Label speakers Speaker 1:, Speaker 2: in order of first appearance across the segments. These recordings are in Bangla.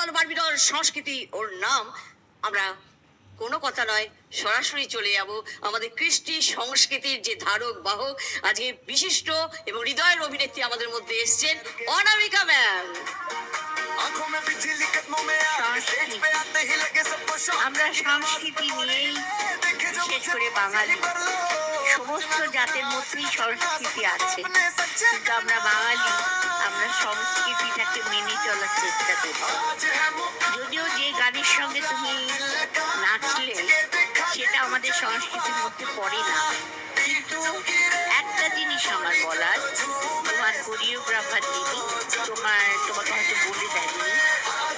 Speaker 1: বাউল বারবিডর সংস্কৃতি ওর নাম। আমরা কোনো কথা নয়, সরাসরি চলে যাব আমাদের কৃষ্টি সংস্কৃতির যে ধারক বাহক, আজকে বিশিষ্ট এবং হৃদয়ের অভিনেত্রী আমাদের মধ্যে এসছেন অনামিকা ম্যাম।
Speaker 2: আমরা সংস্কৃতি নিয়েই, বিশেষ করে বাঙালি, সমস্ত জাতের মধ্যেই সংস্কৃতি আছে, কিন্তু আমরা বাঙালি, আমরা সংস্কৃতিটাকে মেনে চলার চেষ্টা করি। যদিও যে গানের সঙ্গে তুমি নাচলে সেটা আমাদের সংস্কৃতির মধ্যে পড়ে না, কিন্তু একটা জিনিস আমার বলার, তোমার কোরিওগ্রাফার যিনি, তোমাকে হয়তো বলে দেয়নি,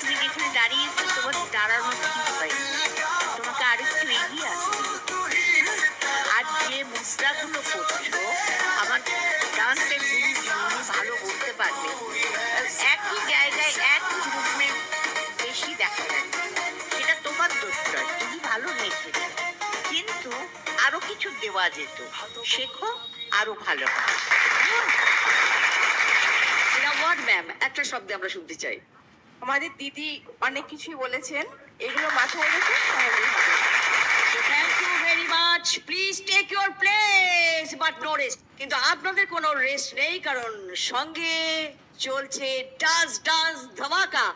Speaker 2: তুমি যেখানে দাঁড়িয়েছো তোমার দাঁড়ানো ঠিক হয়নি, তোমাকে আর একটু এগিয়ে আসতে হবে। আর যে মুদ্রাগুলো করছো, আমার ডান্সের গুরু যিনি ভালো বলতে পারবে, একই জায়গায় এক মুভমেন্ট বেশি দেখা যায়, সেটা তোমার দোষ নয়, তুমি ভালো নেচেছো, কিন্তু আরো কিছু দেওয়া যেত, শেখো আরো ভালো হবে।
Speaker 1: ওয়ার্ড ম্যাম, একটা শব্দে আমরা শুনতে চাই।
Speaker 3: আমাদের দিদি অনেক কিছুই বলেছেন, এগুলো মাথায় রেখে তাহলেই হবে।
Speaker 1: Thank you very much, please take your place, but no rest. কিন্তু আপনাদের কোনো রেস্ট নেই, কারণ সঙ্গে চলছে ডান্স ডান্স ধামাকা।